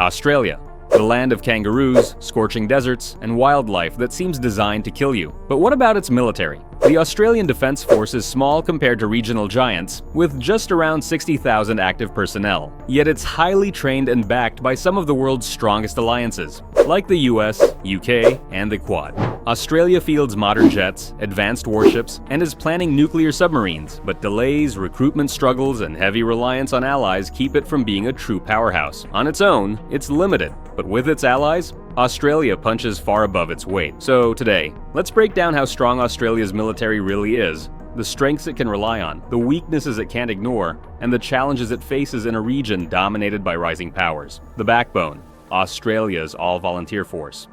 Australia, the land of kangaroos, scorching deserts, and wildlife that seems designed to kill you. But what about its military? The Australian Defence Force is small compared to regional giants, with just around 60,000 active personnel. Yet it's highly trained and backed by some of the world's strongest alliances, like the US, UK, and the Quad. Australia fields modern jets, advanced warships, and is planning nuclear submarines, but delays, recruitment struggles, and heavy reliance on allies keep it from being a true powerhouse. On its own, it's limited, but with its allies, Australia punches far above its weight. So today, let's break down how strong Australia's military really is, the strengths it can rely on, the weaknesses it can't ignore, and the challenges it faces in a region dominated by rising powers. The backbone, Australia's all-volunteer force.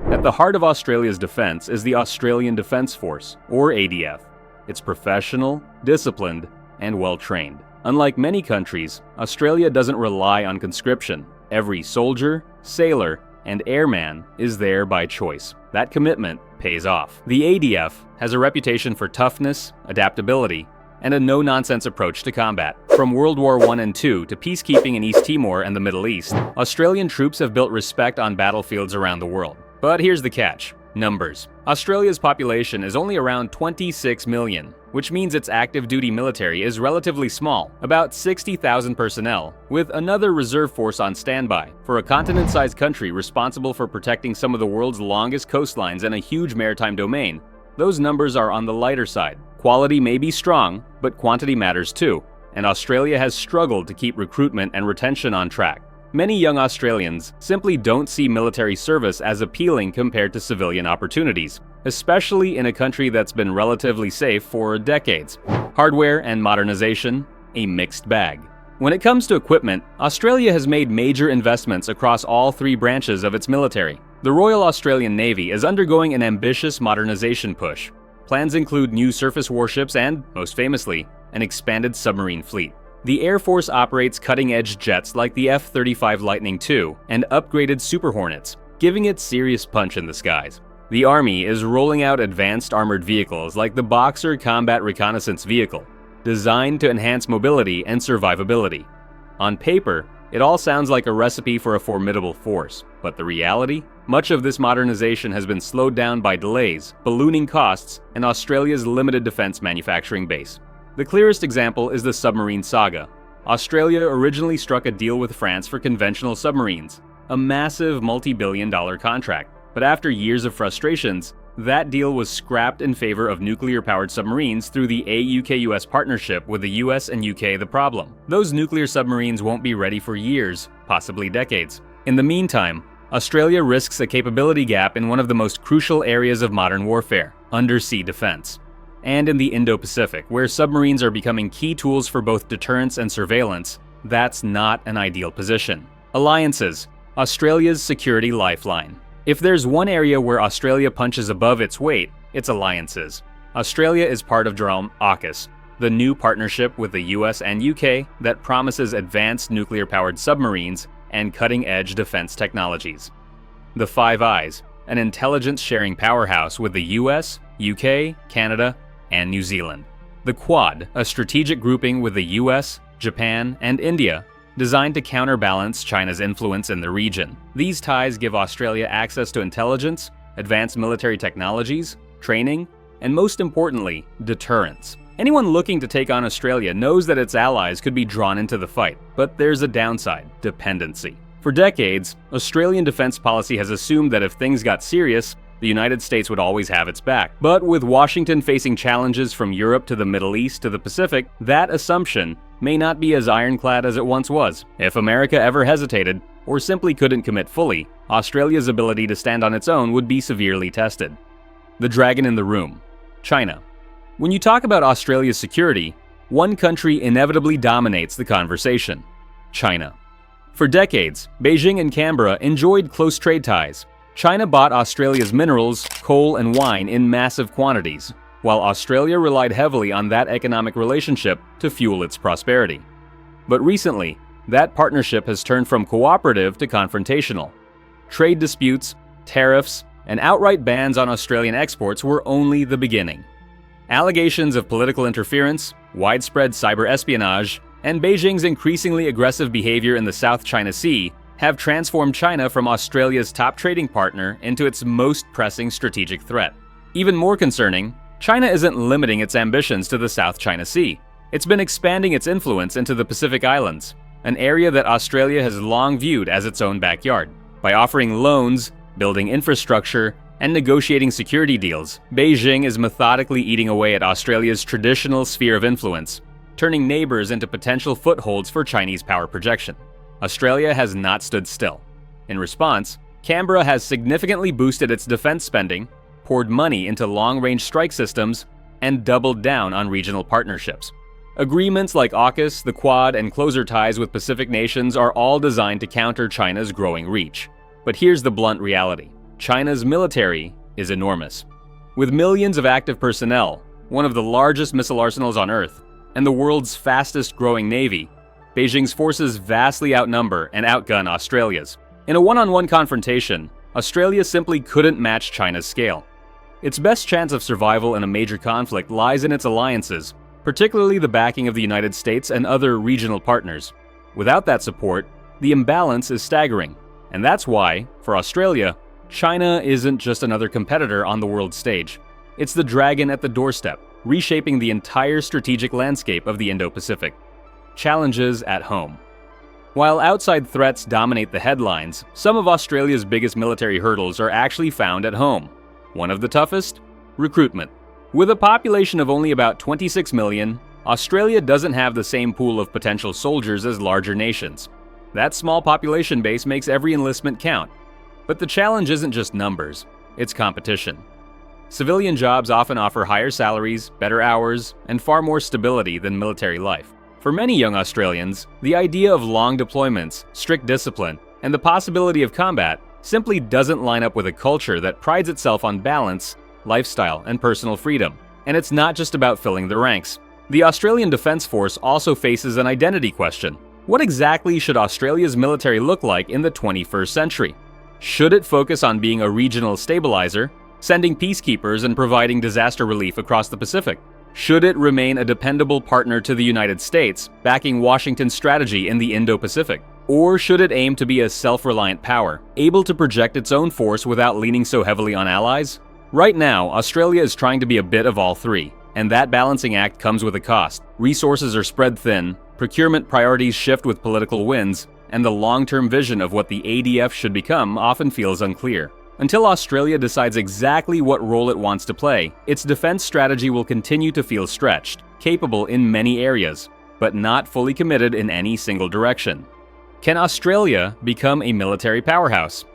At the heart of Australia's defense is the Australian Defence Force, or ADF. It's professional, disciplined, and well-trained. Unlike many countries, Australia doesn't rely on conscription. Every soldier, sailor, and airman is there by choice. That commitment pays off. The ADF has a reputation for toughness, adaptability, and a no-nonsense approach to combat. From World War I and II to peacekeeping in East Timor and the Middle East, Australian troops have built respect on battlefields around the world. But here's the catch: numbers. Australia's population is only around 26 million, which means its active duty military is relatively small, about 60,000 personnel, with another reserve force on standby. For a continent-sized country responsible for protecting some of the world's longest coastlines and a huge maritime domain, those numbers are on the lighter side. Quality may be strong, but quantity matters too, and Australia has struggled to keep recruitment and retention on track. Many young Australians simply don't see military service as appealing compared to civilian opportunities, especially in a country that's been relatively safe for decades. Hardware and modernization, a mixed bag. When it comes to equipment, Australia has made major investments across all three branches of its military. The Royal Australian Navy is undergoing an ambitious modernization push. Plans include new surface warships and, most famously, an expanded submarine fleet. The Air Force operates cutting-edge jets like the F-35 Lightning II and upgraded Super Hornets, giving it serious punch in the skies. The Army is rolling out advanced armored vehicles like the Boxer Combat Reconnaissance Vehicle, designed to enhance mobility and survivability. On paper, it all sounds like a recipe for a formidable force, but the reality? Much of this modernization has been slowed down by delays, ballooning costs, and Australia's limited defense manufacturing base. The clearest example is the submarine saga. Australia originally struck a deal with France for conventional submarines, a massive multi-billion-dollar contract. But after years of frustrations, that deal was scrapped in favor of nuclear-powered submarines through the AUKUS partnership with the US and UK. The problem: those nuclear submarines won't be ready for years, possibly decades. In the meantime, Australia risks a capability gap in one of the most crucial areas of modern warfare: undersea defense. And in the Indo-Pacific, where submarines are becoming key tools for both deterrence and surveillance, that's not an ideal position. Alliances, Australia's security lifeline. If there's one area where Australia punches above its weight, it's alliances. Australia is part of AUKUS, the new partnership with the US and UK that promises advanced nuclear-powered submarines and cutting-edge defense technologies. The Five Eyes, an intelligence-sharing powerhouse with the US, UK, Canada, and New Zealand. The Quad, a strategic grouping with the US, Japan, and India, designed to counterbalance China's influence in the region. These ties give Australia access to intelligence, advanced military technologies, training, and most importantly, deterrence. Anyone looking to take on Australia knows that its allies could be drawn into the fight, but there's a downside: dependency. For decades, Australian defense policy has assumed that if things got serious, the United States would always have its back. But with Washington facing challenges from Europe to the Middle East to the Pacific, that assumption may not be as ironclad as it once was. If America ever hesitated, or simply couldn't commit fully, Australia's ability to stand on its own would be severely tested. The dragon in the room: China. When you talk about Australia's security, one country inevitably dominates the conversation: China. For decades, Beijing and Canberra enjoyed close trade ties. China bought Australia's minerals, coal, and wine in massive quantities, while Australia relied heavily on that economic relationship to fuel its prosperity. But recently, that partnership has turned from cooperative to confrontational. Trade disputes, tariffs, and outright bans on Australian exports were only the beginning. Allegations of political interference, widespread cyber espionage, and Beijing's increasingly aggressive behavior in the South China Sea have transformed China from Australia's top trading partner into its most pressing strategic threat. Even more concerning, China isn't limiting its ambitions to the South China Sea. It's been expanding its influence into the Pacific Islands, an area that Australia has long viewed as its own backyard. By offering loans, building infrastructure, and negotiating security deals, Beijing is methodically eating away at Australia's traditional sphere of influence, turning neighbors into potential footholds for Chinese power projection. Australia has not stood still. In response, Canberra has significantly boosted its defense spending, poured money into long-range strike systems, and doubled down on regional partnerships. Agreements like AUKUS, the Quad, and closer ties with Pacific nations are all designed to counter China's growing reach. But here's the blunt reality. China's military is enormous. With millions of active personnel, one of the largest missile arsenals on Earth, and the world's fastest-growing navy, Beijing's forces vastly outnumber and outgun Australia's. In a one-on-one confrontation, Australia simply couldn't match China's scale. Its best chance of survival in a major conflict lies in its alliances, particularly the backing of the United States and other regional partners. Without that support, the imbalance is staggering. And that's why, for Australia, China isn't just another competitor on the world stage. It's the dragon at the doorstep, reshaping the entire strategic landscape of the Indo-Pacific. Challenges at home. While outside threats dominate the headlines, some of Australia's biggest military hurdles are actually found at home. One of the toughest? Recruitment. With a population of only about 26 million, Australia doesn't have the same pool of potential soldiers as larger nations. That small population base makes every enlistment count. But the challenge isn't just numbers, it's competition. Civilian jobs often offer higher salaries, better hours, and far more stability than military life. For many young Australians, the idea of long deployments, strict discipline, and the possibility of combat simply doesn't line up with a culture that prides itself on balance, lifestyle, and personal freedom. And it's not just about filling the ranks. The Australian Defence Force also faces an identity question. What exactly should Australia's military look like in the 21st century? Should it focus on being a regional stabilizer, sending peacekeepers and providing disaster relief across the Pacific? Should it remain a dependable partner to the United States, backing Washington's strategy in the Indo-Pacific? Or should it aim to be a self-reliant power, able to project its own force without leaning so heavily on allies? Right now, Australia is trying to be a bit of all three, and that balancing act comes with a cost. Resources are spread thin, procurement priorities shift with political winds, and the long-term vision of what the ADF should become often feels unclear. Until Australia decides exactly what role it wants to play, its defense strategy will continue to feel stretched, capable in many areas, but not fully committed in any single direction. Can Australia become a military powerhouse?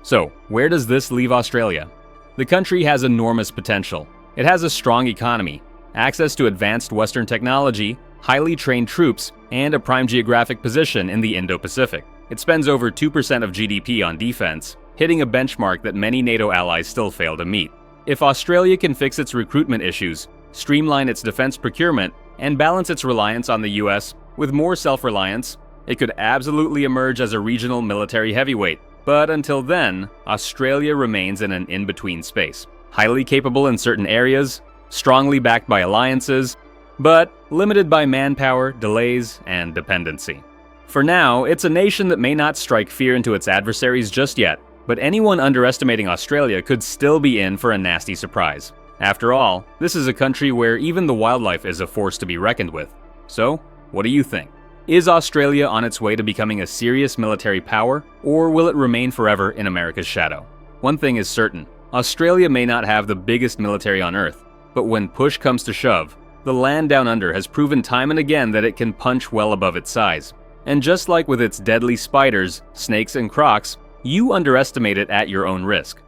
So, where does this leave Australia? The country has enormous potential. It has a strong economy, access to advanced Western technology, highly trained troops, and a prime geographic position in the Indo-Pacific. It spends over 2% of GDP on defense, hitting a benchmark that many NATO allies still fail to meet. If Australia can fix its recruitment issues, streamline its defense procurement, and balance its reliance on the US with more self-reliance, it could absolutely emerge as a regional military heavyweight. But until then, Australia remains in an in-between space. Highly capable in certain areas, strongly backed by alliances, but limited by manpower, delays, and dependency. For now, it's a nation that may not strike fear into its adversaries just yet, but anyone underestimating Australia could still be in for a nasty surprise. After all, this is a country where even the wildlife is a force to be reckoned with. So, what do you think? Is Australia on its way to becoming a serious military power, or will it remain forever in America's shadow? One thing is certain, Australia may not have the biggest military on Earth, but when push comes to shove, the land down under has proven time and again that it can punch well above its size. And just like with its deadly spiders, snakes, and crocs, you underestimate it at your own risk.